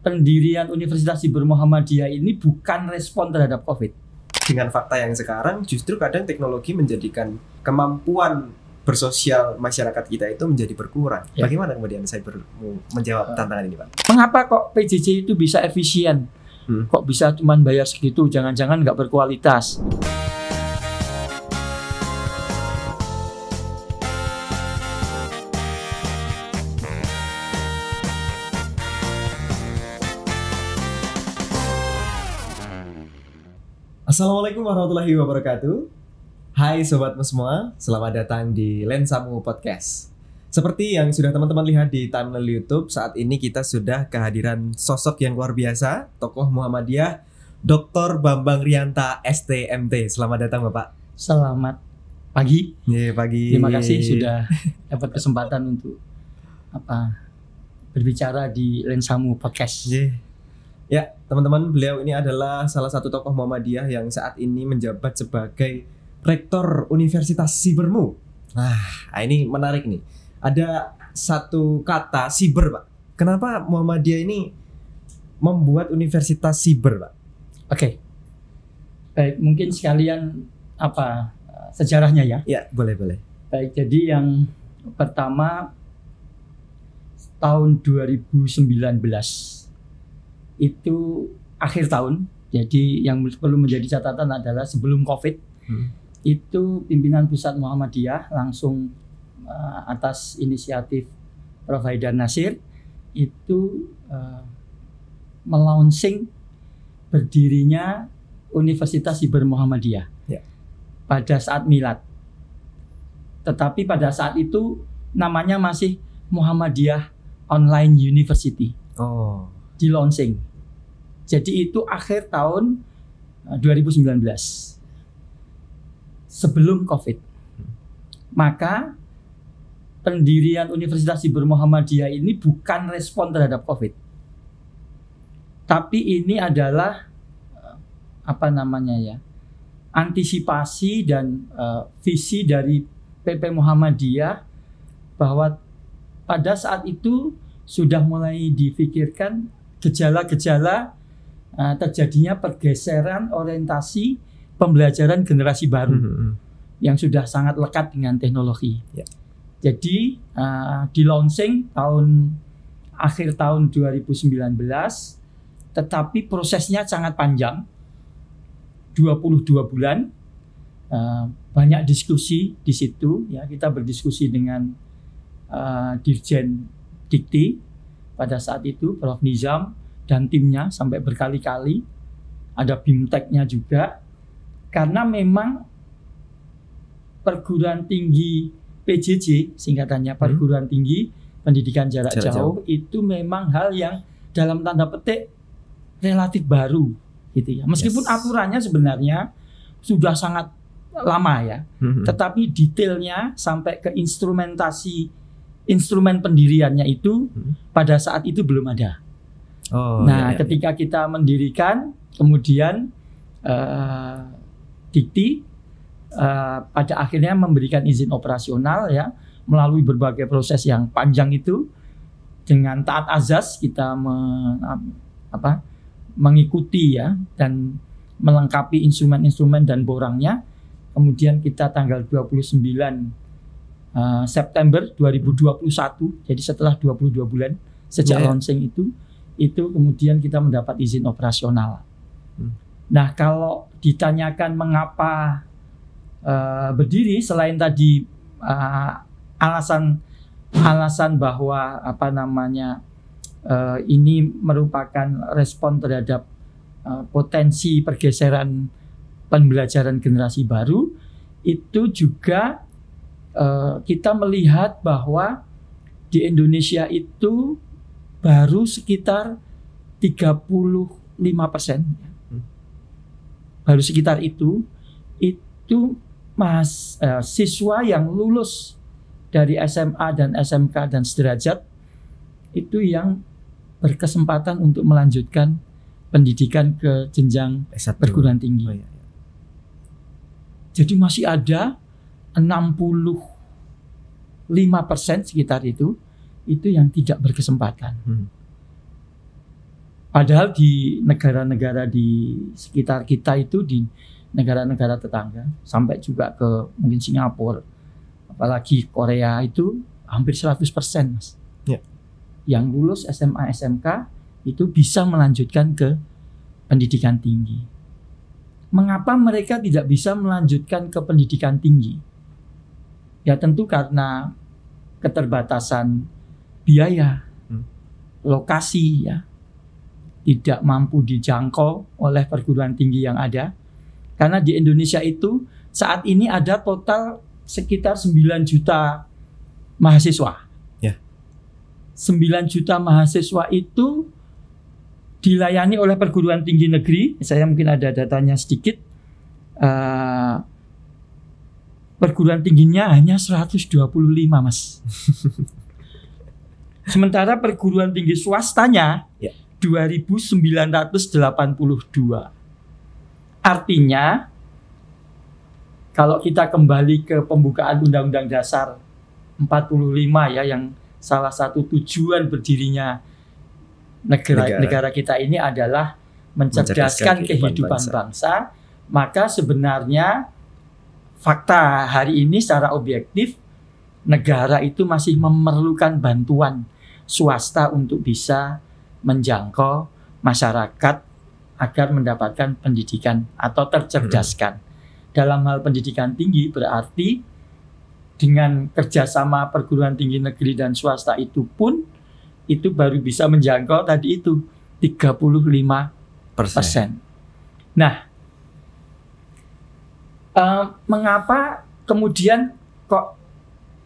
pendirian Universitas Siber Muhammadiyah ini bukan respon terhadap COVID. Dengan fakta yang sekarang, justru kadang teknologi menjadikan kemampuan bersosial masyarakat kita itu menjadi berkurang. Ya. Bagaimana kemudian Cybermu menjawab tantangan ini, Pak? Mengapa kok PJJ itu bisa efisien? Kok bisa cuma bayar segitu? Jangan-jangan nggak berkualitas. Assalamualaikum warahmatullahi wabarakatuh. Hai sobatmu semua, selamat datang di Lensamu Podcast. Seperti yang sudah teman-teman lihat di thumbnail YouTube, saat ini kita sudah kehadiran sosok yang luar biasa, tokoh Muhammadiyah, Dr. Bambang Rianta, STMT. Selamat datang Bapak. Selamat pagi. Pagi. Terima kasih sudah dapat kesempatan untuk berbicara di Lensamu Podcast. Ya, teman-teman, beliau ini adalah salah satu tokoh Muhammadiyah yang saat ini menjabat sebagai Rektor Universitas Sibermu. Nah, ini menarik nih. Ada satu kata siber, Pak. Kenapa Muhammadiyah ini membuat Universitas Siber, Pak? Oke. Baik, mungkin sekalian sejarahnya ya. Ya, boleh. Baik, jadi yang pertama tahun 2019 itu akhir tahun. Jadi yang perlu menjadi catatan adalah sebelum COVID itu pimpinan pusat Muhammadiyah langsung atas inisiatif Prof. Haidar Nasir itu melaunching berdirinya Universitas Siber Muhammadiyah pada saat milad. Tetapi pada saat itu namanya masih Muhammadiyah Online University. Di launching. Jadi itu akhir tahun 2019. Sebelum COVID. Maka pendirian Universitas Siber Muhammadiyah ini bukan respon terhadap COVID. Tapi ini adalah antisipasi dan visi dari PP Muhammadiyah bahwa pada saat itu sudah mulai difikirkan gejala-gejala terjadinya pergeseran orientasi pembelajaran generasi baru yang sudah sangat lekat dengan teknologi. Jadi di launching akhir tahun 2019, tetapi prosesnya sangat panjang, 22 bulan, banyak diskusi di situ. Ya, kita berdiskusi dengan Dirjen Dikti pada saat itu, Prof. Nizam dan timnya sampai berkali-kali, ada BIMTEK-nya juga, karena memang perguruan tinggi PJJ, singkatannya perguruan tinggi pendidikan jarak jauh, itu memang hal yang dalam tanda petik relatif baru, gitu ya. Meskipun aturannya sebenarnya sudah sangat lama ya, tetapi detailnya sampai ke instrumen pendiriannya itu pada saat itu belum ada. Ketika kita mendirikan, kemudian Dikti pada akhirnya memberikan izin operasional ya, melalui berbagai proses yang panjang itu. Dengan taat azas kita mengikuti ya dan melengkapi instrumen-instrumen dan borangnya. Kemudian kita tanggal 29 September 2021, jadi setelah 22 bulan sejak launching itu kemudian kita mendapat izin operasional. Nah, kalau ditanyakan mengapa berdiri, selain tadi alasan bahwa ini merupakan respon terhadap potensi pergeseran pembelajaran generasi baru, itu juga kita melihat bahwa di Indonesia itu baru sekitar 35%. Baru sekitar itu siswa yang lulus dari SMA dan SMK dan sederajat itu yang berkesempatan untuk melanjutkan pendidikan ke jenjang perguruan tinggi. Jadi masih ada 65% sekitar itu yang tidak berkesempatan. Padahal di negara-negara di sekitar kita itu, di negara-negara tetangga sampai juga ke mungkin Singapura, apalagi Korea itu hampir 100% Mas. Ya. Yang lulus SMA SMK itu bisa melanjutkan ke pendidikan tinggi. Mengapa mereka tidak bisa melanjutkan ke pendidikan tinggi? Ya tentu karena keterbatasan biaya, lokasi ya. Tidak mampu dijangkau oleh perguruan tinggi yang ada. Karena di Indonesia itu saat ini ada total sekitar 9 juta mahasiswa. Ya. 9 juta mahasiswa itu dilayani oleh perguruan tinggi negeri. Saya mungkin ada datanya sedikit. Perguruan tingginya hanya 125 Mas. Sementara perguruan tinggi swastanya 2.982. Artinya kalau kita kembali ke pembukaan Undang-Undang Dasar 45 ya, yang salah satu tujuan berdirinya negara kita ini adalah mencerdaskan kehidupan bangsa. Maka sebenarnya fakta hari ini secara objektif negara itu masih memerlukan bantuan swasta untuk bisa menjangkau masyarakat agar mendapatkan pendidikan atau tercerdaskan. Dalam hal pendidikan tinggi berarti dengan kerjasama perguruan tinggi negeri dan swasta itu pun itu baru bisa menjangkau tadi itu 35%. Nah, mengapa kemudian kok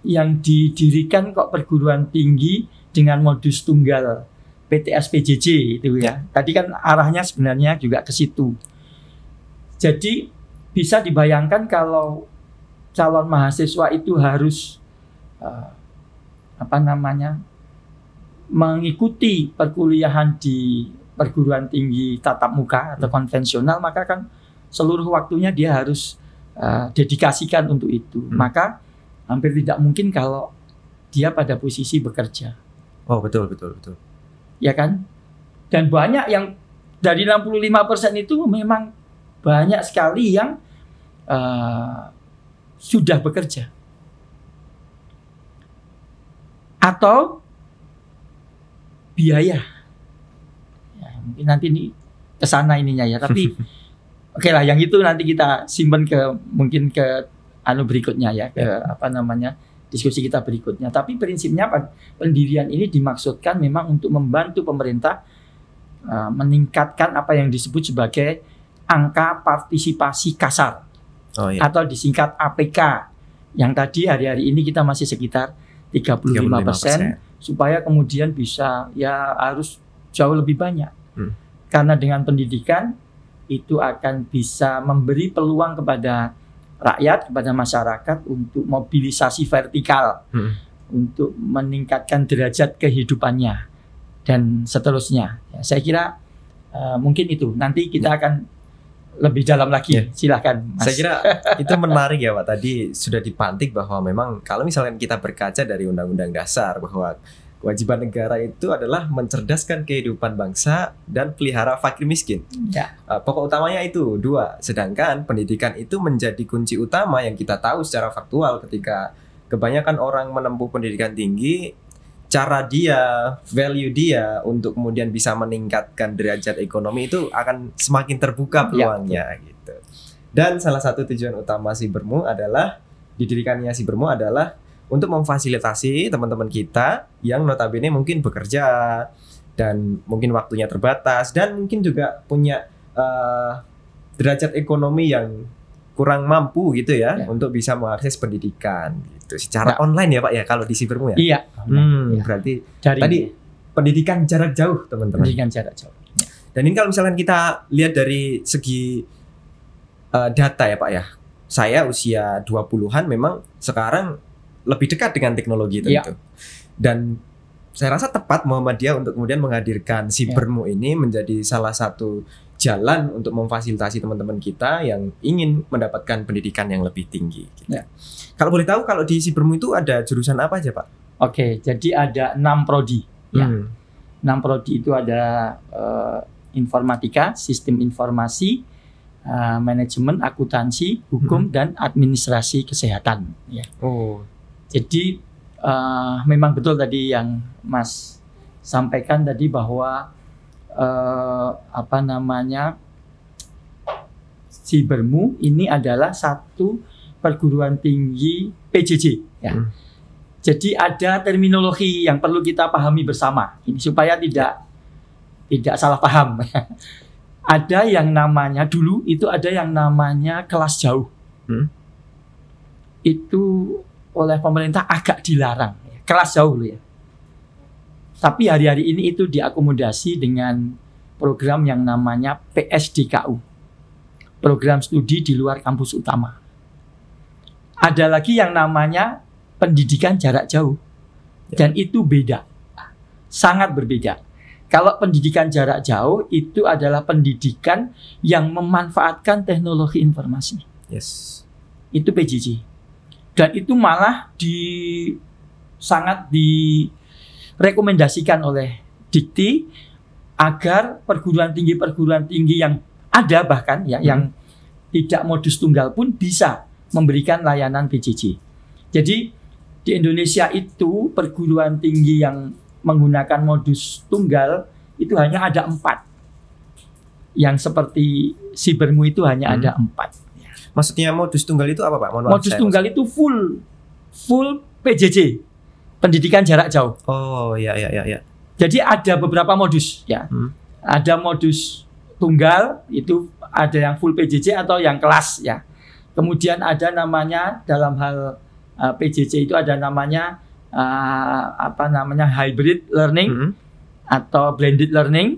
yang didirikan kok perguruan tinggi dengan modus tunggal PTS PJJ itu ya. Tadi kan arahnya sebenarnya juga ke situ. Jadi bisa dibayangkan kalau calon mahasiswa itu harus mengikuti perkuliahan di perguruan tinggi tatap muka atau konvensional, maka kan seluruh waktunya dia harus dedikasikan untuk itu. Maka hampir tidak mungkin kalau dia pada posisi bekerja. Oh betul. Ya kan? Dan banyak yang dari 65% itu memang banyak sekali yang sudah bekerja. Atau biaya. Ya, mungkin nanti ini kesana ininya ya. Tapi oke lah, yang itu nanti kita simpan mungkin ke berikutnya ya, ke diskusi kita berikutnya. Tapi prinsipnya pendirian ini dimaksudkan memang untuk membantu pemerintah meningkatkan apa yang disebut sebagai angka partisipasi kasar atau disingkat APK, yang tadi hari-hari ini kita masih sekitar 35%, supaya kemudian bisa ya harus jauh lebih banyak. Karena dengan pendidikan itu akan bisa memberi peluang kepada rakyat, kepada masyarakat untuk mobilisasi vertikal, untuk meningkatkan derajat kehidupannya dan seterusnya. Ya, saya kira mungkin itu nanti kita akan lebih dalam lagi. Silakan Mas. Saya kira itu menarik ya Pak. Tadi sudah dipantik bahwa memang kalau misalnya kita berkaca dari Undang-Undang Dasar bahwa kewajiban negara itu adalah mencerdaskan kehidupan bangsa dan pelihara fakir miskin. Ya. Pokok utamanya itu 2. Sedangkan pendidikan itu menjadi kunci utama yang kita tahu secara faktual ketika kebanyakan orang menempuh pendidikan tinggi, cara dia, value dia untuk kemudian bisa meningkatkan derajat ekonomi itu akan semakin terbuka peluangnya gitu. Dan salah satu tujuan utama Sibermu adalah didirikannya Sibermu adalah untuk memfasilitasi teman-teman kita yang notabene mungkin bekerja dan mungkin waktunya terbatas dan mungkin juga punya derajat ekonomi yang kurang mampu gitu ya untuk bisa mengakses pendidikan gitu secara online ya Pak ya kalau di Sibermu ya. Iya. Berarti tadi pendidikan jarak jauh teman-teman. Pendidikan jarak jauh. Dan ini kalau misalkan kita lihat dari segi data ya Pak ya. Saya usia 20-an memang sekarang lebih dekat dengan teknologi tentu. Dan saya rasa tepat Muhammadiyah untuk kemudian menghadirkan Sibermu ini menjadi salah satu jalan untuk memfasilitasi teman-teman kita yang ingin mendapatkan pendidikan yang lebih tinggi gitu. Kalau boleh tahu kalau di Sibermu itu ada jurusan apa aja Pak? Oke, jadi ada 6 prodi ya. 6 prodi itu ada informatika, sistem informasi, manajemen, akuntansi, hukum, dan administrasi kesehatan. Ya. Oh. Jadi memang betul tadi yang Mas sampaikan tadi bahwa Sibermu ini adalah satu perguruan tinggi PJJ. Ya. Jadi ada terminologi yang perlu kita pahami bersama ini supaya tidak salah paham. Ada yang namanya dulu itu ada yang namanya kelas jauh. Itu oleh pemerintah agak dilarang, kelas jauh loh ya. Tapi hari-hari ini itu diakomodasi dengan program yang namanya PSDKU, program studi di luar kampus utama. Ada lagi yang namanya pendidikan jarak jauh, dan itu beda, sangat berbeda. Kalau pendidikan jarak jauh itu adalah pendidikan yang memanfaatkan teknologi informasi. Yes. Itu PJJ. Dan itu malah sangat direkomendasikan oleh Dikti agar perguruan tinggi yang ada bahkan ya yang tidak modus tunggal pun bisa memberikan layanan PJJ. Jadi di Indonesia itu perguruan tinggi yang menggunakan modus tunggal itu hanya ada 4. Yang seperti Sibermu itu hanya ada 4. Maksudnya modus tunggal itu apa, Pak? Modus tunggal itu full PJJ, pendidikan jarak jauh. Oh, ya. Jadi ada beberapa modus ya. Ada modus tunggal itu ada yang full PJJ atau yang kelas ya. Kemudian ada namanya dalam hal PJJ itu ada namanya hybrid learning atau blended learning,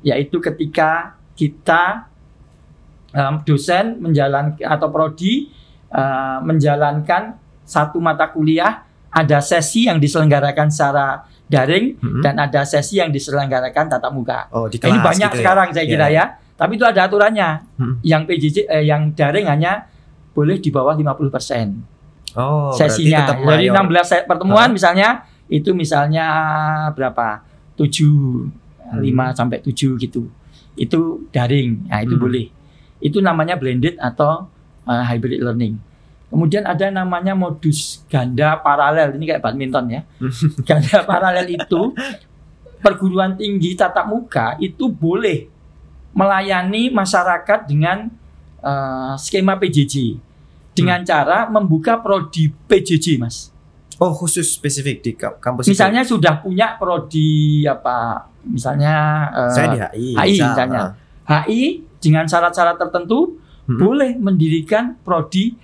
yaitu ketika kita dosen menjalankan atau prodi menjalankan satu mata kuliah, ada sesi yang diselenggarakan secara daring dan ada sesi yang diselenggarakan tatap muka. Oh, di kelas ini banyak gitu sekarang ya? Saya kira ya. Tapi itu ada aturannya. Yang PJJ yang daring hanya boleh di bawah 50%. Oh, sesinya. Dari 16 pertemuan misalnya berapa? 5 sampai 7 gitu. Itu daring. Nah, itu boleh. Itu namanya blended atau hybrid learning. Kemudian ada namanya modus ganda paralel. Ini kayak badminton ya. Ganda paralel itu perguruan tinggi tatap muka itu boleh melayani masyarakat dengan skema PJJ. Dengan cara membuka prodi PJJ, Mas. Oh, khusus spesifik di kampus misalnya itu? Sudah punya prodi apa? Misalnya saya di HI misalnya. HI dengan syarat-syarat tertentu boleh mendirikan prodi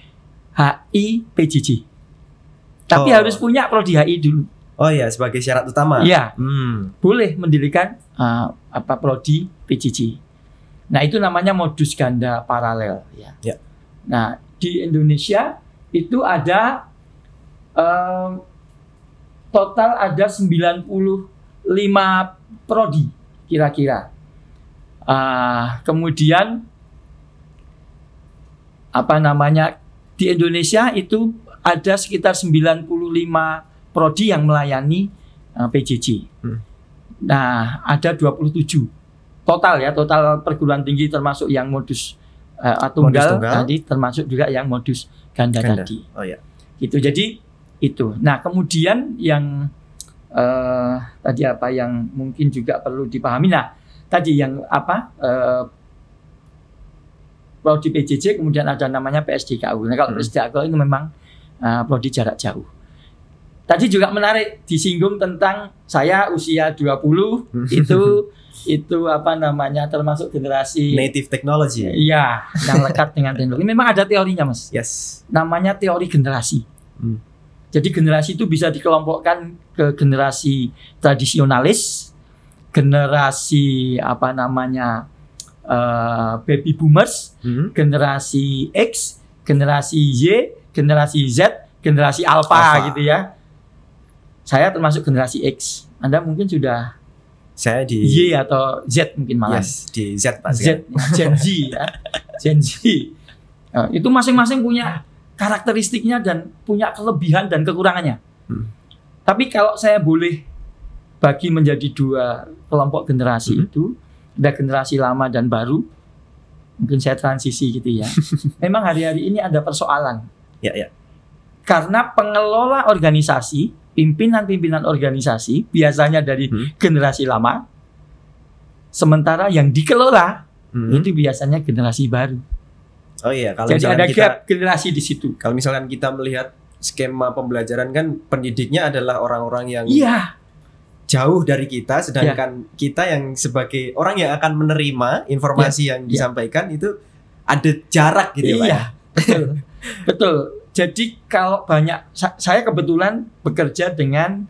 HI PJJ. Tapi harus punya prodi HI dulu. Oh ya, sebagai syarat utama. Iya. Boleh mendirikan prodi PJJ. Nah, itu namanya modus ganda paralel ya. Nah, di Indonesia itu ada total ada 95 prodi kira-kira. Kemudian di Indonesia itu ada sekitar 95 prodi yang melayani PJJ. Nah, ada 27 total perguruan tinggi termasuk yang modus tunggal tadi, termasuk juga yang modus ganda tadi. Oh ya. Gitu. Jadi itu. Nah, kemudian yang tadi apa yang mungkin juga perlu dipahami. Nah, tadi yang prodi PJJ, kemudian ada namanya PSDKU. Nah, kalau PSDKU itu memang prodi jarak jauh. Tadi juga menarik disinggung tentang saya usia 20 itu termasuk generasi native technology. Iya, yang lekat dengan teknologi. Memang ada teorinya, Mas. Yes. Namanya teori generasi. Jadi generasi itu bisa dikelompokkan ke generasi tradisionalis, generasi baby boomers, generasi X, generasi Y, generasi Z, generasi Alpha gitu ya. Saya termasuk generasi X. Anda mungkin sudah saya di Y atau Z mungkin malah. Yes, di Z Pak. Gen Z ya. Gen Z. Itu masing-masing punya karakteristiknya dan punya kelebihan dan kekurangannya. Tapi kalau saya boleh bagi menjadi dua kelompok generasi itu, ada generasi lama dan baru. Mungkin saya transisi gitu ya. Memang hari-hari ini ada persoalan. Ya, ya. Karena pengelola organisasi, pimpinan-pimpinan organisasi biasanya dari generasi lama, sementara yang dikelola itu biasanya generasi baru. Oh iya, kalau jadi ada gap generasi di situ. Kalau misalkan kita melihat skema pembelajaran kan pendidiknya adalah orang-orang yang jauh dari kita, sedangkan kita yang sebagai orang yang akan menerima informasi yang disampaikan itu ada jarak gitu ya, Pak. Iya, betul. Betul. Jadi kalau saya kebetulan bekerja dengan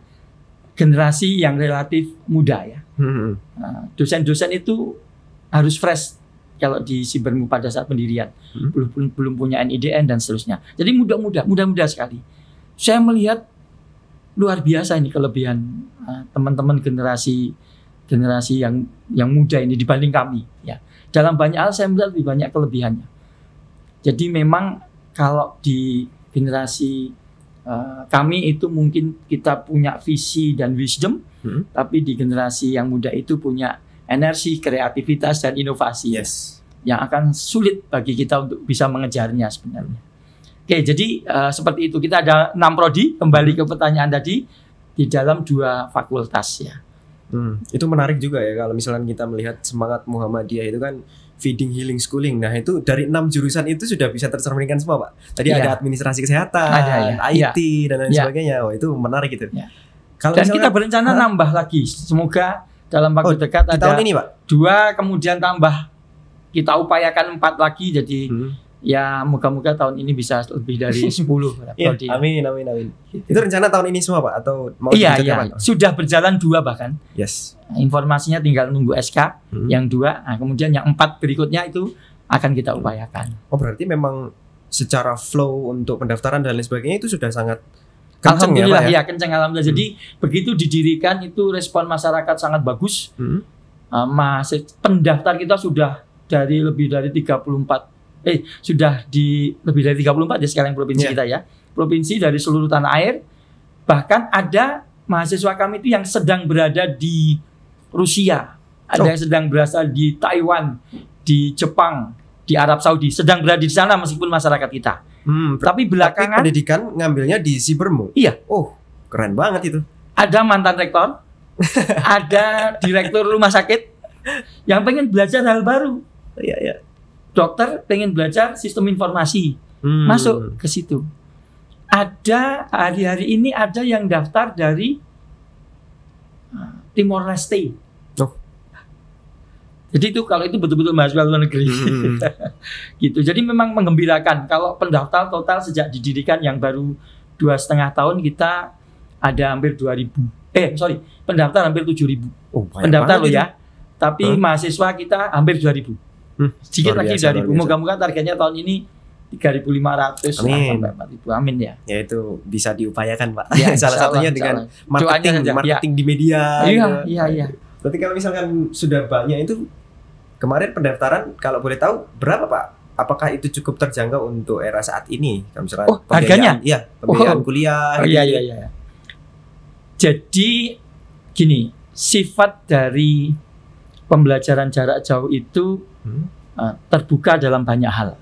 generasi yang relatif muda ya. Dosen-dosen itu harus fresh kalau di Sibermu pada saat pendirian, belum punya NIDN dan seterusnya. Jadi muda sekali. Saya melihat luar biasa ini kelebihan teman-teman generasi yang muda ini dibanding kami. Ya, dalam banyak hal saya melihat lebih banyak kelebihannya. Jadi memang kalau di generasi kami itu mungkin kita punya visi dan wisdom, tapi di generasi yang muda itu punya energi, kreativitas dan inovasi yang akan sulit bagi kita untuk bisa mengejarnya sebenarnya. Oke, jadi seperti itu. Kita ada 6 prodi, kembali ke pertanyaan tadi, di dalam 2 fakultas ya. Itu menarik juga ya kalau misalnya kita melihat semangat Muhammadiyah itu kan feeding, healing, schooling. Nah itu dari 6 jurusan itu sudah bisa tercerminkan semua, Pak. Tadi ada administrasi kesehatan, ada, IT dan lain sebagainya. Oh itu menarik gitu. Kalau dan kita berencana nambah lagi. Semoga dalam waktu dekat ada tahun ini, Pak. 2, kemudian tambah kita upayakan 4 lagi. Jadi ya moga-moga tahun ini bisa lebih dari 10. Amin. Gitu. Itu rencana tahun ini semua, Pak? Atau mau sudah berjalan 2 bahkan. Yes. Informasinya tinggal nunggu SK yang 2. Nah, kemudian yang 4 berikutnya itu akan kita upayakan. Oh berarti memang secara flow untuk pendaftaran dan lain sebagainya itu sudah sangat kencang ya, Pak? Ya kencang alhamdulillah. Jadi begitu didirikan itu respon masyarakat sangat bagus. Pendaftar kita sudah dari lebih dari 34. Sudah di lebih dari 34 ya sekarang provinsi kita ya. Provinsi dari seluruh tanah air. Bahkan ada mahasiswa kami itu yang sedang berada di Rusia, ada yang sedang berasal di Taiwan, di Jepang, di Arab Saudi, sedang berada di sana meskipun masyarakat kita. Tapi belakangan pendidikan ngambilnya di Sibermu. Iya. Oh, keren banget itu. Ada mantan rektor, ada direktur rumah sakit yang pengen belajar hal baru. Iya. Dokter pengen belajar sistem informasi, masuk ke situ. Ada hari-hari ini ada yang daftar dari Timor Leste. Jadi itu kalau itu betul-betul mahasiswa luar negeri. Gitu. Jadi memang menggembirakan kalau pendaftar total sejak didirikan yang baru 2,5 tahun kita ada hampir 2.000. Pendaftar hampir 7.000. Pendaftar loh ya. Tapi mahasiswa kita hampir 2.000. Sedikit lagi 2.000. Moga-moga targetnya tahun ini 3.500 sampai 4.000. Amin ya. Ya itu bisa diupayakan, Pak. Ya, salah satunya dengan marketing di media. Iya. Berarti kalau misalkan sudah banyak itu kemarin pendaftaran kalau boleh tahu berapa, Pak? Apakah itu cukup terjangkau untuk era saat ini? Misalkan harganya? Iya, pembiayaan kuliah. Iya. Jadi gini, sifat dari pembelajaran jarak jauh itu terbuka dalam banyak hal.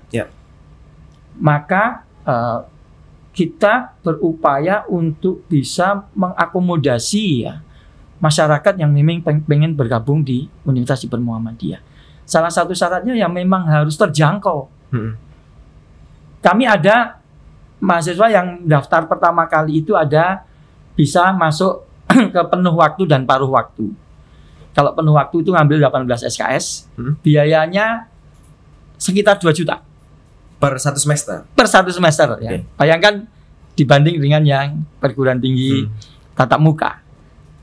Maka kita berupaya untuk bisa mengakomodasi masyarakat yang memang pengen bergabung di Universitas Sibermu Muhammadiyah. Salah satu syaratnya yang memang harus terjangkau. Kami ada mahasiswa yang daftar pertama kali itu ada bisa masuk ke penuh waktu dan paruh waktu. Kalau penuh waktu itu ngambil 18 SKS, biayanya sekitar 2 juta. Per 1 semester? Per 1 semester ya. Bayangkan dibanding dengan yang perguruan tinggi tatap muka.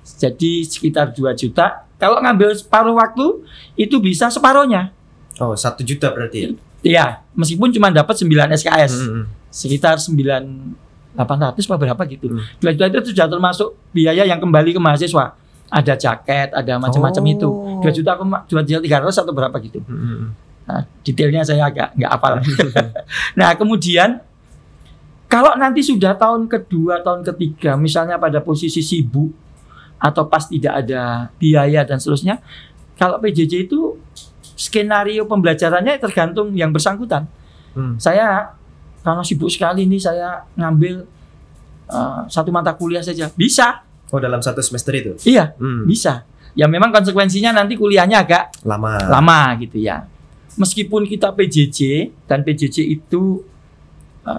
Jadi sekitar 2 juta. Kalau ngambil separuh waktu itu bisa separuhnya. Oh, 1 juta berarti ya? Iya, meskipun cuma dapat 9 SKS. Sekitar 9.800 apa berapa gitu. 2 juta itu sudah termasuk biaya yang kembali ke mahasiswa. Ada jaket, ada macam-macam itu. 2 juta 2.300 atau berapa gitu. Nah, detailnya saya agak nggak hafal. Nah, kemudian kalau nanti sudah tahun kedua, tahun ketiga, misalnya pada posisi sibuk, atau pas tidak ada biaya dan seterusnya. Kalau PJJ itu skenario pembelajarannya tergantung yang bersangkutan. Saya karena sibuk sekali nih, saya ngambil satu mata kuliah saja bisa. Oh, dalam satu semester itu? Iya, bisa. Ya memang konsekuensinya nanti kuliahnya agak lama gitu ya. Meskipun kita PJJ dan PJJ itu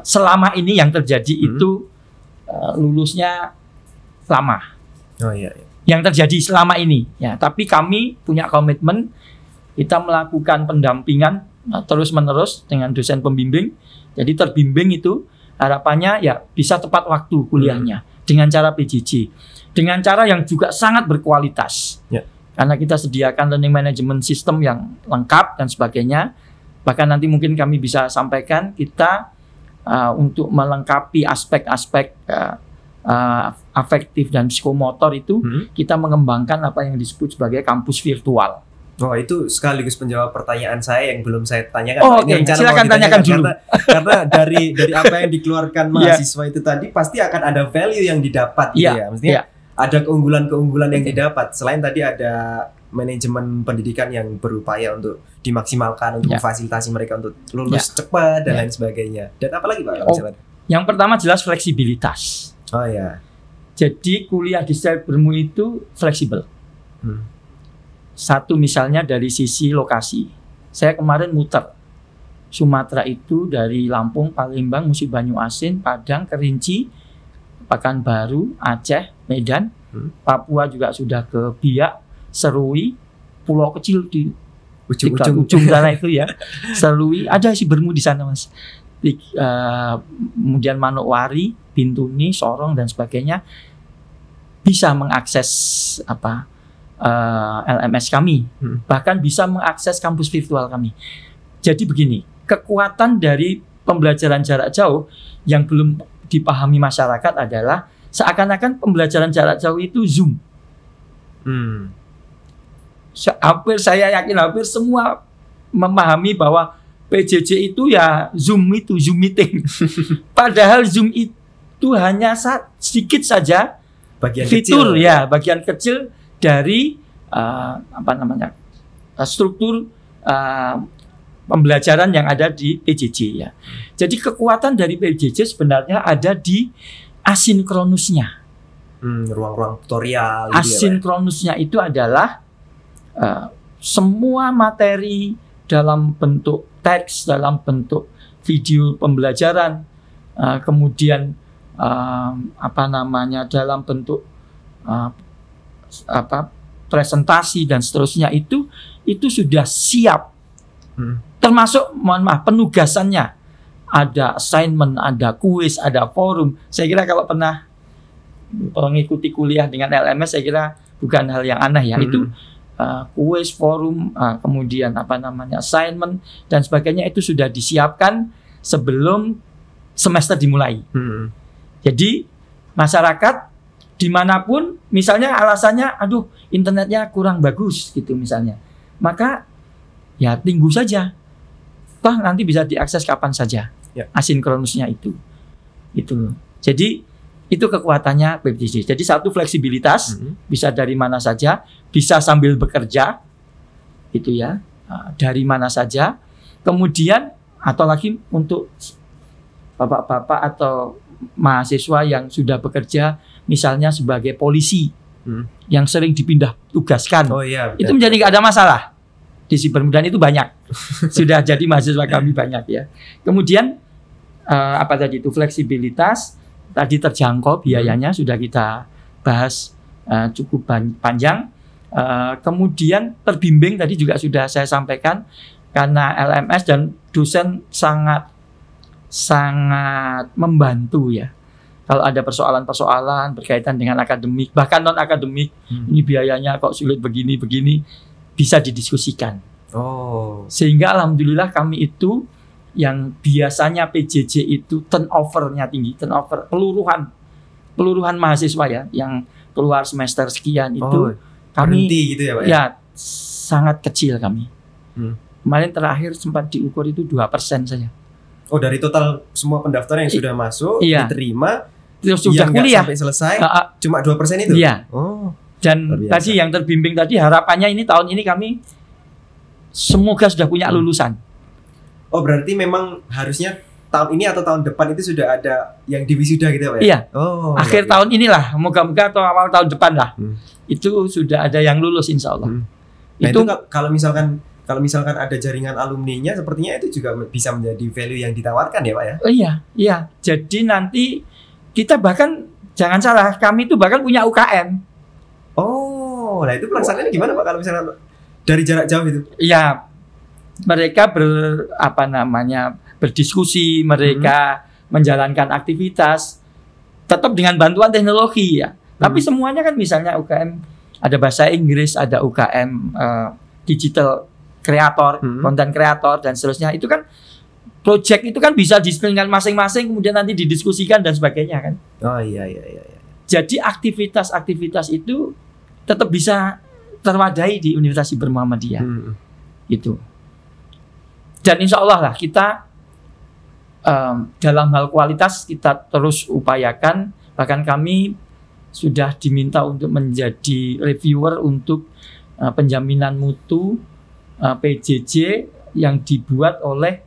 selama ini yang terjadi itu lulusnya lama. Oh iya. Yang terjadi selama ini ya. Tapi kami punya komitmen, kita melakukan pendampingan terus menerus dengan dosen pembimbing. Jadi terbimbing itu harapannya ya bisa tepat waktu kuliahnya dengan cara PJJ, dengan cara yang juga sangat berkualitas. Karena kita sediakan learning management system yang lengkap dan sebagainya. Bahkan nanti mungkin kami bisa sampaikan kita untuk melengkapi aspek-aspek afektif dan psikomotor itu kita mengembangkan apa yang disebut sebagai kampus virtual. Oh, itu sekaligus menjawab pertanyaan saya yang belum saya tanyakan. Oh, oke. Silakan tanyakan dulu. Karena dari apa yang dikeluarkan mahasiswa itu tadi pasti akan ada value yang didapat gitu ya. Maksudnya ada keunggulan-keunggulan yang didapat. Selain tadi ada manajemen pendidikan yang berupaya untuk dimaksimalkan untuk memfasilitasi mereka untuk lulus cepat dan lain sebagainya. Dan apa lagi, Pak? Yang pertama jelas fleksibilitas. Oh ya. Jadi kuliah di Cybermu itu fleksibel. Satu misalnya dari sisi lokasi. Saya kemarin muter Sumatera itu dari Lampung, Palembang, Musi Banyuasin, Padang, Kerinci, Pekanbaru, Aceh, Medan, Papua juga sudah ke Biak, Serui, pulau kecil di ujung sana itu ya. Serui, ada Cybermu di sana, Mas. Kemudian Manokwari, Bintuni, Sorong dan sebagainya bisa mengakses LMS kami, bahkan bisa mengakses kampus virtual kami. Jadi begini, kekuatan dari pembelajaran jarak jauh yang belum dipahami masyarakat adalah seakan-akan pembelajaran jarak jauh itu Zoom. Saya yakin hampir semua memahami bahwa PJJ itu ya Zoom meeting. Padahal Zoom itu hanya sedikit saja bagian fitur kecil. Bagian kecil dari struktur pembelajaran yang ada di PJJ ya. Jadi kekuatan dari PJJ sebenarnya ada di asinkronusnya. Ruang-ruang tutorial. Asinkronusnya itu adalah semua materi dalam bentuk teks, dalam bentuk video pembelajaran, kemudian dalam bentuk presentasi dan seterusnya itu sudah siap. Termasuk penugasannya, ada assignment, ada kuis, ada forum. Saya kira kalau pernah mengikuti kuliah dengan LMS, saya kira bukan hal yang aneh ya. Itu kuis, forum, kemudian assignment dan sebagainya itu sudah disiapkan sebelum semester dimulai. Jadi masyarakat dimanapun, misalnya alasannya, aduh internetnya kurang bagus gitu misalnya, maka ya tunggu saja, toh nanti bisa diakses kapan saja, asinkronusnya itu. Jadi itu kekuatannya PJJ. Jadi satu fleksibilitas, bisa dari mana saja, bisa sambil bekerja, itu ya, dari mana saja. Kemudian atau lagi untuk bapak-bapak atau mahasiswa yang sudah bekerja misalnya sebagai polisi yang sering dipindah tugaskan, itu menjadi nggak ada masalah di Cybermu, dan itu banyak sudah jadi mahasiswa kami banyak ya. Kemudian itu fleksibilitas, tadi terjangkau biayanya sudah kita bahas cukup panjang. Kemudian terbimbing tadi juga sudah saya sampaikan, karena LMS dan dosen sangat membantu ya. Kalau ada persoalan-persoalan berkaitan dengan akademik, bahkan non akademik, ini biayanya kok sulit begini bisa didiskusikan. Sehingga alhamdulillah kami itu yang biasanya PJJ itu turnover-nya tinggi, peluruhan mahasiswa ya yang keluar semester sekian itu kami gitu ya, Pak, ya sangat kecil kami. Kemarin terakhir sempat diukur itu 2% saja. Dari total semua pendaftaran yang sudah masuk diterima, terus sudah kuliah sampai selesai cuma 2% itu. Dan tadi yang terbimbing tadi harapannya ini tahun ini kami semoga sudah punya lulusan. Oh berarti memang harusnya tahun ini atau tahun depan itu sudah ada yang diwisuda gitu ya Pak? Iya. Oh, akhir tahun inilah, moga-moga atau awal tahun depan lah. Itu sudah ada yang lulus insya Allah. Nah itu kalau misalkan ada jaringan alumninya, sepertinya itu juga bisa menjadi value yang ditawarkan ya Pak ya? Oh iya. Jadi nanti kita bahkan jangan salah, kami itu bahkan punya UKM. Oh, nah itu pelaksanaannya gimana Pak kalau misalnya dari jarak jauh itu? Iya. Mereka berdiskusi, mereka menjalankan aktivitas tetap dengan bantuan teknologi ya. Tapi semuanya kan misalnya UKM ada bahasa Inggris, ada UKM digital kreator, konten kreator dan seterusnya. Itu kan project itu kan bisa disiplin masing-masing kemudian nanti didiskusikan dan sebagainya kan. Oh iya. Jadi aktivitas-aktivitas itu tetap bisa terwadai di Universitas Siber Muhammadiyah. Itu. Dan insya Allah lah kita dalam hal kualitas kita terus upayakan. Bahkan kami sudah diminta untuk menjadi reviewer untuk penjaminan mutu PJJ yang dibuat oleh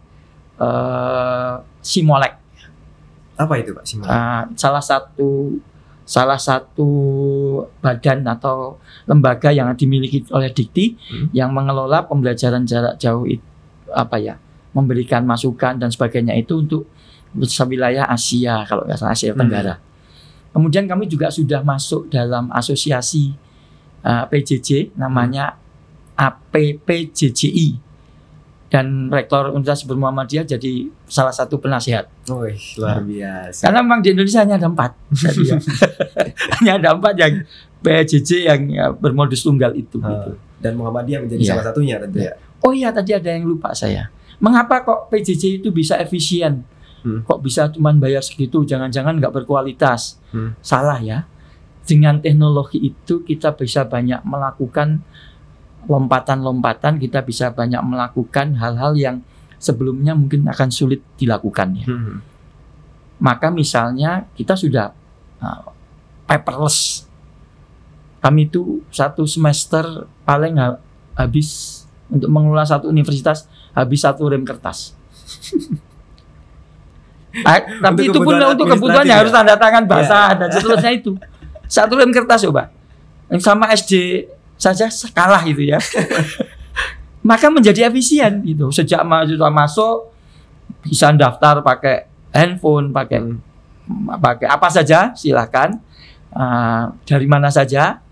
Simolek. Apa itu Pak Simolek? Salah satu badan atau lembaga yang dimiliki oleh Dikti yang mengelola pembelajaran jarak jauh itu, memberikan masukan dan sebagainya itu untuk wilayah Asia, kalau nggak salah Asia Tenggara. Kemudian kami juga sudah masuk dalam asosiasi PJJ namanya APPJJI dan Rektor Universitas Siber Muhammadiyah jadi salah satu penasihat. Luar biasa. Karena memang di Indonesia hanya ada 4. Hanya ada 4 yang PJJ yang bermodus tunggal itu. Gitu. Dan Muhammadiyah menjadi salah satunya tentu ya. Oh iya, tadi ada yang lupa saya. Mengapa kok PJJ itu bisa efisien? Kok bisa cuma bayar segitu? Jangan-jangan nggak berkualitas? Salah ya. Dengan teknologi itu kita bisa banyak melakukan lompatan-lompatan, kita bisa banyak melakukan hal-hal yang sebelumnya mungkin akan sulit dilakukan ya. Maka misalnya kita sudah paperless. Kami itu 1 semester paling habis untuk mengelola satu universitas habis 1 rem kertas. Tapi itu pun untuk kebutuhannya harus tanda tangan basah dan seterusnya itu. 1 rem kertas coba. Yang sama SD saja kalah itu ya. Maka menjadi efisien gitu. Sejak mahasiswa masuk bisa daftar pakai handphone, pakai apa saja silakan. Dari mana saja.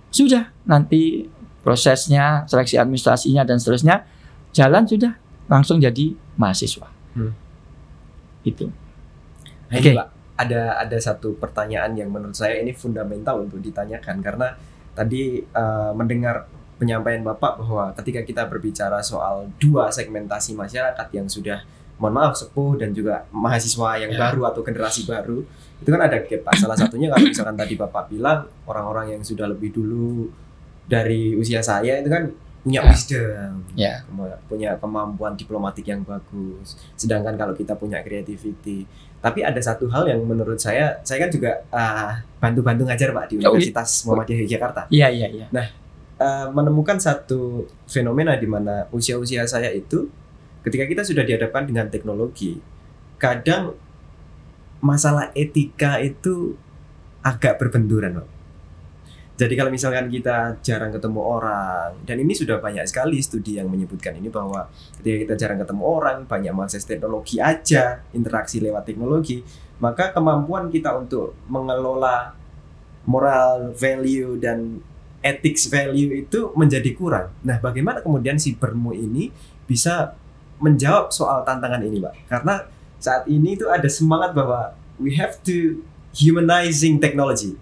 Sudah nanti prosesnya, seleksi administrasinya dan seterusnya jalan sudah langsung jadi mahasiswa. Itu. Oke. Ada satu pertanyaan yang menurut saya ini fundamental untuk ditanyakan karena tadi mendengar penyampaian Bapak bahwa ketika kita berbicara soal 2 segmentasi masyarakat yang sudah mohon maaf sepuh dan juga mahasiswa yang baru atau generasi baru itu kan ada gap Pak. Salah satunya kalau misalkan tadi Bapak bilang orang-orang yang sudah lebih dulu dari usia saya itu kan punya wisdom, punya kemampuan diplomatik yang bagus. Sedangkan kalau kita punya creativity. Tapi ada satu hal yang menurut saya kan juga bantu-bantu ngajar Pak di Universitas Muhammadiyah Yogyakarta. Iya. Nah, menemukan satu fenomena di mana usia-usia saya itu ketika kita sudah dihadapkan dengan teknologi, kadang masalah etika itu agak berbenturan Pak. Jadi kalau misalkan kita jarang ketemu orang, dan ini sudah banyak sekali studi yang menyebutkan ini bahwa ketika kita jarang ketemu orang, banyak mengakses teknologi aja, interaksi lewat teknologi, maka kemampuan kita untuk mengelola moral value dan ethics value itu menjadi kurang. Nah, bagaimana kemudian Sibermu ini bisa menjawab soal tantangan ini, Pak? Karena saat ini itu ada semangat bahwa we have to humanizing technology.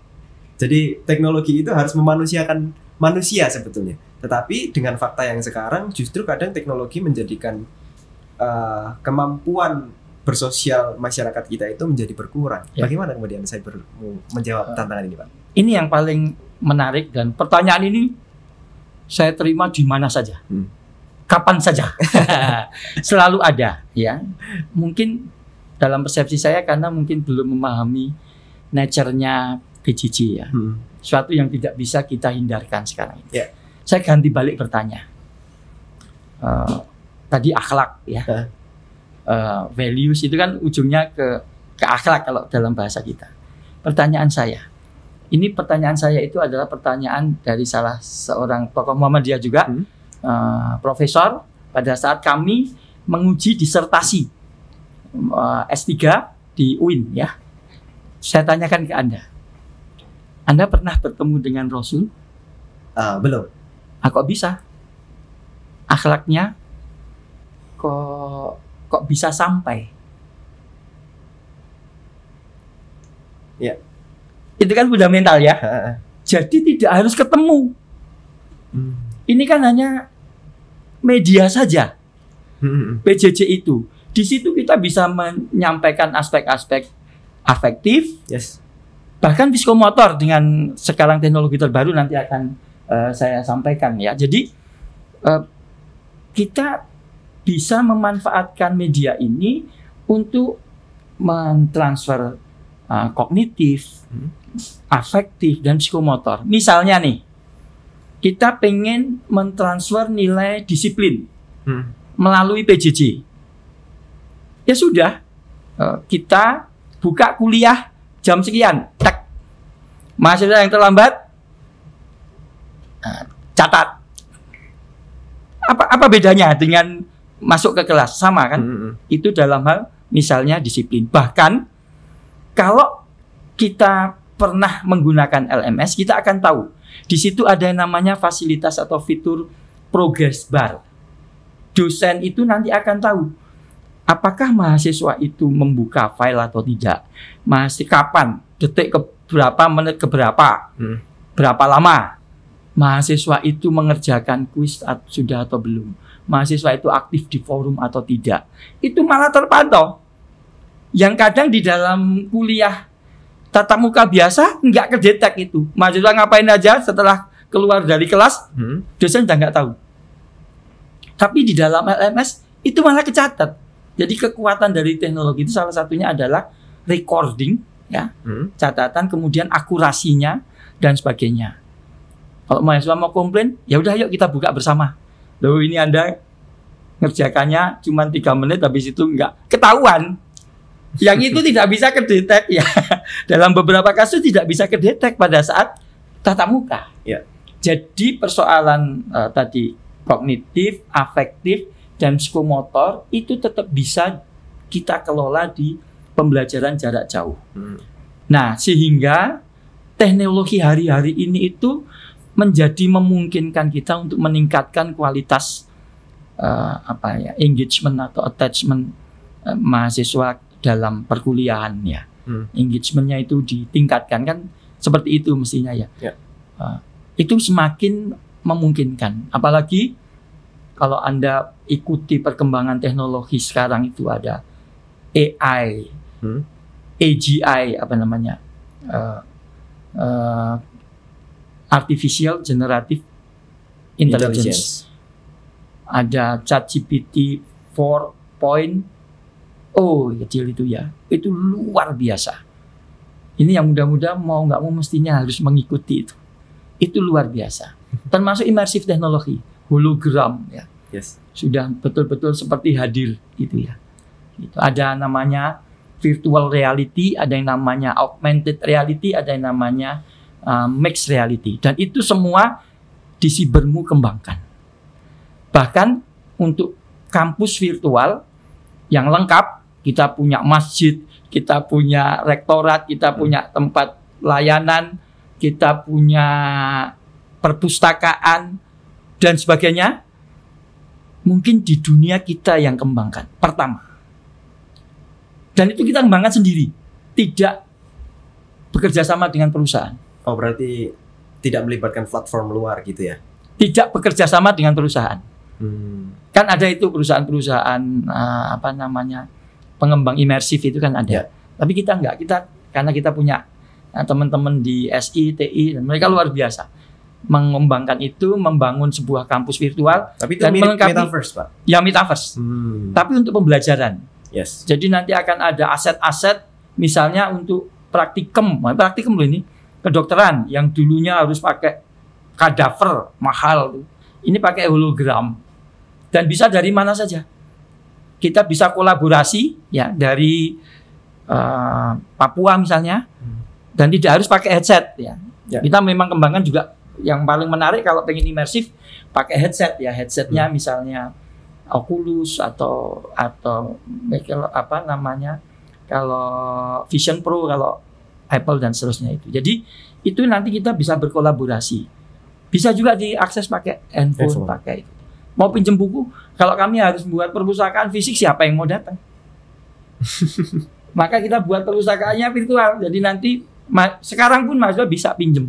Jadi teknologi itu harus memanusiakan manusia sebetulnya. Tetapi dengan fakta yang sekarang justru kadang teknologi menjadikan kemampuan bersosial masyarakat kita itu menjadi berkurang. Ya. Bagaimana kemudian saya menjawab tantangan ini, Pak? Ini yang paling menarik dan pertanyaan ini saya terima di mana saja. Kapan saja. Selalu ada, ya. Mungkin dalam persepsi saya karena mungkin belum memahami nature-nya PJJ ya. suatu yang tidak bisa kita hindarkan sekarang ini. Ya. Saya ganti balik bertanya. Tadi akhlak ya. Values itu kan ujungnya ke akhlak kalau dalam bahasa kita. Pertanyaan saya itu adalah pertanyaan dari salah seorang tokoh Muhammadiyah juga, profesor, pada saat kami menguji disertasi S3 di UIN ya. Saya tanyakan ke Anda pernah bertemu dengan Rasul? Belum. Kok bisa? Akhlaknya kok bisa sampai? Ya. Itu kan fundamental ya. Jadi tidak harus ketemu. Ini kan hanya media saja. PJJ itu. Di situ kita bisa menyampaikan aspek-aspek afektif, Yes. bahkan psikomotor dengan sekarang teknologi terbaru nanti akan saya sampaikan ya. Jadi kita bisa memanfaatkan media ini untuk mentransfer kognitif, afektif, dan psikomotor. Misalnya nih, kita pengen mentransfer nilai disiplin melalui PJJ. Ya sudah, kita buka kuliah jam sekian, tak. Mahasiswa yang terlambat, catat. Apa bedanya dengan masuk ke kelas? Sama kan? Itu dalam hal misalnya disiplin. Bahkan kalau kita pernah menggunakan LMS, kita akan tahu di situ ada yang namanya fasilitas atau fitur progress bar. Dosen itu nanti akan tahu apakah mahasiswa itu membuka file atau tidak, masih kapan, detik ke berapa, menit ke berapa, berapa lama mahasiswa itu mengerjakan kuis sudah atau belum, mahasiswa itu aktif di forum atau tidak. Itu malah terpantau. Yang kadang di dalam kuliah tatap muka biasa nggak kedetek itu. Mahasiswa ngapain aja setelah keluar dari kelas, dosen udah nggak tahu. Tapi di dalam LMS itu malah kecatat. Jadi kekuatan dari teknologi itu salah satunya adalah recording, ya, catatan, kemudian akurasinya dan sebagainya. Kalau mahasiswa mau komplain, ya udah yuk kita buka bersama. Loh ini Anda ngerjakannya cuma 3 menit, habis itu nggak ketahuan. Yang itu tidak bisa kedetek ya. Dalam beberapa kasus tidak bisa kedetek pada saat tatap muka. Ya. Jadi persoalan tadi kognitif, afektif, dan psikomotor itu tetap bisa kita kelola di pembelajaran jarak jauh. Nah, sehingga teknologi hari-hari ini itu menjadi memungkinkan kita untuk meningkatkan kualitas engagement atau attachment mahasiswa dalam perkuliahan ya. Engagementnya itu ditingkatkan kan, seperti itu mestinya ya. Itu semakin memungkinkan. Apalagi kalau Anda ikuti perkembangan teknologi sekarang itu ada AI, AGI apa namanya, Artificial Generative Intelligence. Ada ChatGPT 4.0 kecil itu ya, itu luar biasa. Ini yang mudah-mudahan mau nggak mau mestinya harus mengikuti itu. Itu luar biasa. Termasuk immersive teknologi, hologram ya. Yes. Sudah betul-betul seperti hadir gitu ya. Gitu. Ada namanya virtual reality, ada yang namanya augmented reality, ada yang namanya mixed reality. Dan itu semua di Sibermu kembangkan. Bahkan untuk kampus virtual yang lengkap, kita punya masjid, kita punya rektorat, kita punya tempat layanan, kita punya perpustakaan dan sebagainya. Mungkin di dunia kita yang kembangkan pertama. Dan itu kita kembangkan sendiri, tidak bekerja sama dengan perusahaan. Oh, berarti tidak melibatkan platform luar gitu ya? Tidak bekerja sama dengan perusahaan. Kan ada itu perusahaan-perusahaan apa namanya, pengembang imersif itu kan ada. Tapi kita enggak, karena kita punya teman-teman di SI, TI, dan mereka luar biasa mengembangkan itu, membangun sebuah kampus virtual. Tapi itu dan mirip metaverse, Pak? Ya, metaverse. Tapi untuk pembelajaran. Yes. Jadi nanti akan ada aset-aset, misalnya untuk praktikum loh ini. kedokteran yang dulunya harus pakai kadaver mahal tuh. Ini pakai hologram dan bisa dari mana saja. Kita bisa kolaborasi ya dari Papua misalnya dan tidak harus pakai headset ya. Kita memang kembangkan juga yang paling menarik kalau pengen imersif pakai headset ya. Headsetnya misalnya Oculus atau apa namanya kalau Vision Pro kalau Apple dan seterusnya itu. Jadi itu nanti kita bisa berkolaborasi. Bisa juga diakses pakai handphone, pakai itu. Mau pinjam buku, kalau kami harus buat perpustakaan fisik siapa yang mau datang? Maka kita buat perpustakaannya virtual. Jadi nanti sekarang pun mahasiswa bisa pinjam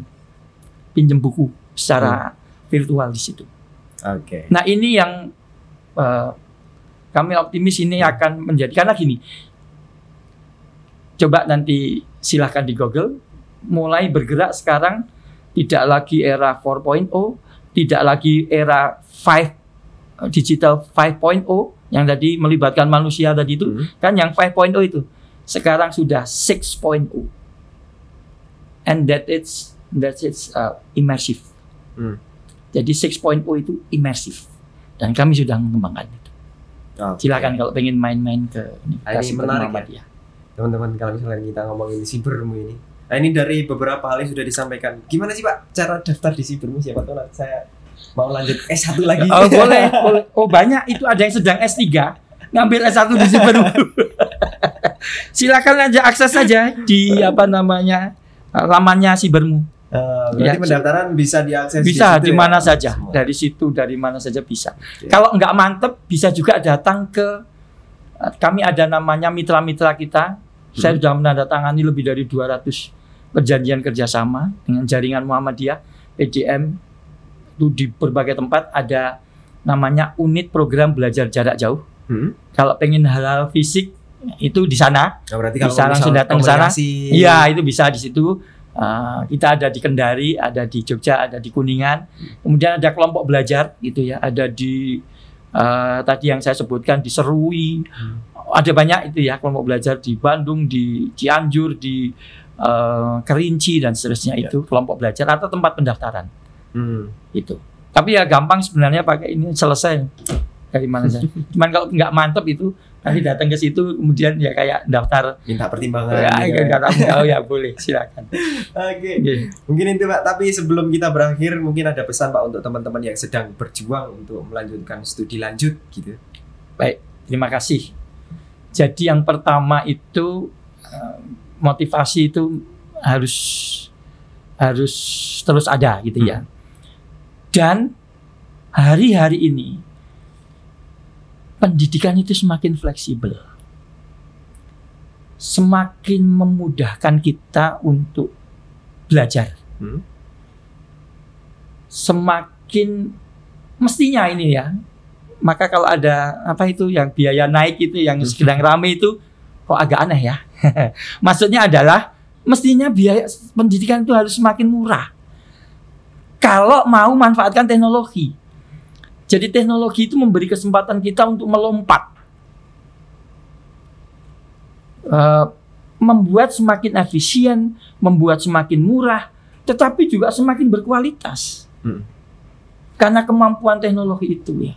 buku secara virtual di situ. Oke. Nah ini yang kami optimis ini akan menjadi, karena gini, coba nanti silahkan di Google, mulai bergerak sekarang tidak lagi era 4.0, tidak lagi era digital 5.0 yang tadi melibatkan manusia tadi itu, kan yang 5.0 itu sekarang sudah 6.0, and that it's immersive. Jadi 6.0 itu immersif dan kami sudah mengembangkan itu. Silakan kalau pengen main-main ke Universitas Muhammadiyah. Teman-teman, kalau misalnya kita ngomongin Sibermu ini, nah ini dari beberapa hal yang sudah disampaikan. Gimana sih Pak cara daftar di Sibermu? Siapa tahu nanti saya mau lanjut S1 lagi. Oh boleh. Oh banyak, itu ada yang sedang S3 ngambil S1 di Sibermu. Silakan aja akses saja di lamannya Sibermu. Berarti pendaftaran bisa diakses bisa di mana saja, dari situ, dari mana saja bisa. Kalau nggak mantep bisa juga datang ke kami, ada namanya mitra-mitra kita. Saya sudah menandatangani lebih dari 200 perjanjian kerjasama dengan jaringan Muhammadiyah, PDM itu di berbagai tempat. Ada namanya unit program belajar jarak jauh. Kalau pengen hal-hal fisik itu di sana. Berarti bisa langsung datang ke sana. Iya, itu bisa di situ. Kita ada di Kendari, ada di Jogja, ada di Kuningan. Kemudian ada kelompok belajar gitu ya, ada di tadi yang saya sebutkan di Serui. Ada banyak itu ya kelompok belajar di Bandung, di Cianjur, di Kerinci dan seterusnya itu kelompok belajar atau tempat pendaftaran. Itu. Tapi ya gampang sebenarnya pakai ini, selesai dari mana saja. Cuman kalau nggak mantep itu nanti datang ke situ kemudian ya kayak daftar minta pertimbangan. Ya boleh, silakan. Oke. Mungkin itu Pak, tapi sebelum kita berakhir mungkin ada pesan Pak untuk teman-teman yang sedang berjuang untuk melanjutkan studi lanjut gitu. Baik, terima kasih. Jadi yang pertama itu motivasi itu harus terus ada gitu ya. Dan hari-hari ini pendidikan itu semakin fleksibel, semakin memudahkan kita untuk belajar, semakin mestinya ini ya. Maka kalau ada apa itu yang biaya naik itu yang sedang rame itu kok agak aneh ya. Maksudnya adalah mestinya biaya pendidikan itu harus semakin murah kalau mau manfaatkan teknologi. Jadi teknologi itu memberi kesempatan kita untuk melompat, membuat semakin efisien, membuat semakin murah, tetapi juga semakin berkualitas. Karena kemampuan teknologi itu ya.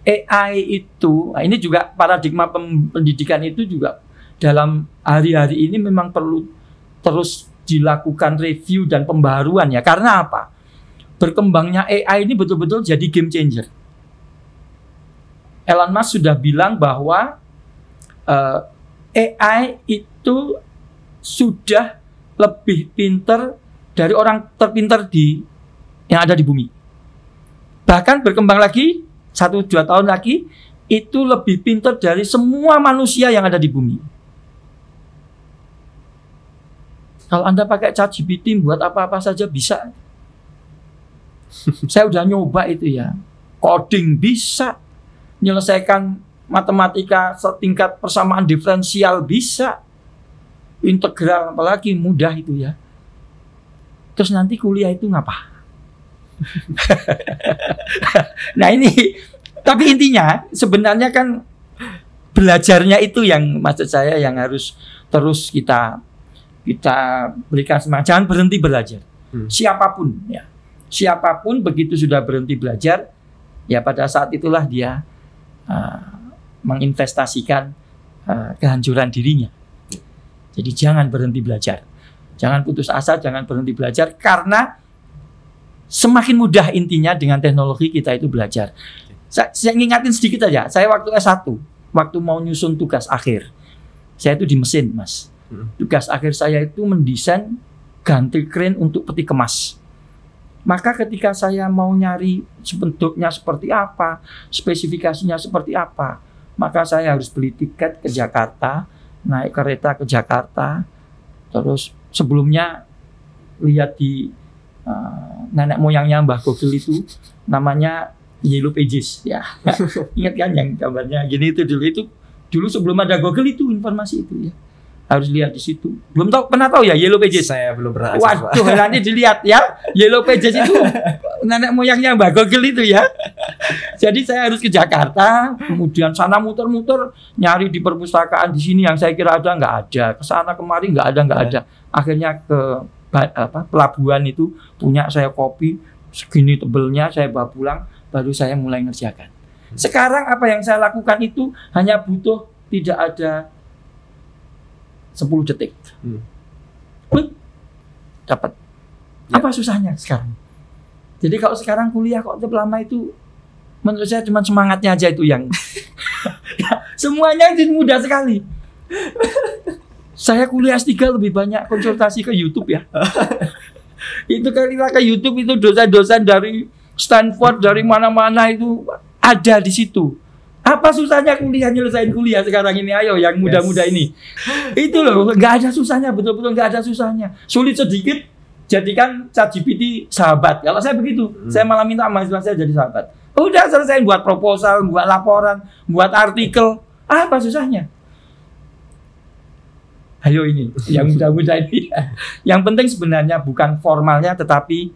AI itu, nah ini juga paradigma pendidikan itu juga dalam hari-hari ini memang perlu terus dilakukan review dan pembaharuan ya. Karena apa? Berkembangnya AI ini betul-betul jadi game changer. Elon Musk sudah bilang bahwa AI itu sudah lebih pintar dari orang terpintar yang ada di bumi. Bahkan berkembang lagi 1-2 tahun lagi itu lebih pintar dari semua manusia yang ada di bumi. Kalau Anda pakai ChatGPT buat apa-apa saja bisa. Saya udah nyoba itu ya. Coding bisa, menyelesaikan matematika setingkat persamaan diferensial bisa, integral apalagi mudah itu ya. Terus nanti kuliah itu ngapa? Nah ini, tapi intinya sebenarnya kan belajarnya itu yang maksud saya yang harus terus kita kita berikan semangat, jangan berhenti belajar. Siapapun ya, siapapun begitu sudah berhenti belajar, ya pada saat itulah dia menginvestasikan kehancuran dirinya. Jadi jangan berhenti belajar, jangan putus asa, jangan berhenti belajar, karena semakin mudah intinya dengan teknologi kita itu belajar. Saya ngingatin sedikit aja, saya waktu S1, waktu mau nyusun tugas akhir, saya itu di mesin, Mas. Tugas akhir saya itu mendesain ganti kren untuk peti kemas. Maka ketika saya mau nyari bentuknya seperti apa, spesifikasinya seperti apa, maka saya harus beli tiket ke Jakarta, naik kereta ke Jakarta, terus sebelumnya lihat di nenek moyangnya Mbah Google itu namanya Yellow Pages ya. Ingat kan yang gambarnya gini itu dulu sebelum ada Google itu informasi itu ya. Harus lihat di situ. Belum tahu, pernah tahu ya Yellow Pages? Saya belum pernah. Waduh, nanti dilihat ya. Yellow Pages itu nenek moyangnya Mbah Google itu ya. Jadi saya harus ke Jakarta, kemudian sana muter-muter nyari di perpustakaan di sini yang saya kira ada nggak ada. Ke sana kemari nggak ada. Akhirnya ke pelabuhan itu punya saya kopi segini tebelnya, saya bawa pulang, baru saya mulai ngerjakan. Sekarang apa yang saya lakukan itu hanya butuh tidak ada 10 detik. Klik, dapat. Apa susahnya sekarang? Jadi kalau sekarang kuliah kok lama itu, menurut saya cuma semangatnya aja itu yang semuanya itu mudah sekali. Saya kuliah S3 lebih banyak konsultasi ke YouTube ya. Itu kira ke YouTube itu dosen-dosen dari Stanford, dari mana-mana itu ada di situ. Apa susahnya kuliah, nyelesain kuliah sekarang ini? Ayo yang muda-muda ini. Itu loh, nggak ada susahnya, betul-betul nggak ada susahnya. Sulit sedikit, jadikan ChatGPT sahabat. Kalau saya begitu, saya malah minta mahasiswa saya jadi sahabat. Udah selesai buat proposal, buat laporan, buat artikel. Apa susahnya? Ayo ini, yang muda-muda ini. Yang penting sebenarnya bukan formalnya, tetapi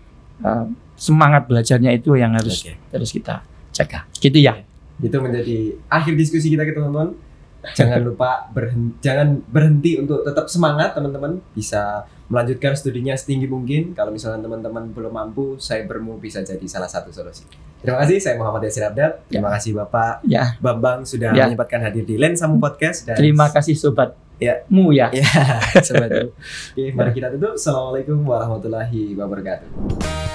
semangat belajarnya itu yang harus terus kita jaga. Gitu ya. Itu menjadi akhir diskusi kita teman-teman. Jangan lupa jangan berhenti untuk tetap semangat teman-teman. Bisa melanjutkan studinya setinggi mungkin. Kalau misalnya teman-teman belum mampu, Cybermu bisa jadi salah satu solusi. Terima kasih, saya Muhammad Yasir Abdad. Terima kasih Bapak Bambang sudah menyempatkan hadir di Lensamu Podcast. Dan terima kasih Sobat Mu ya. Sobat Mu. Oke, mari kita tutup. Assalamualaikum warahmatullahi wabarakatuh.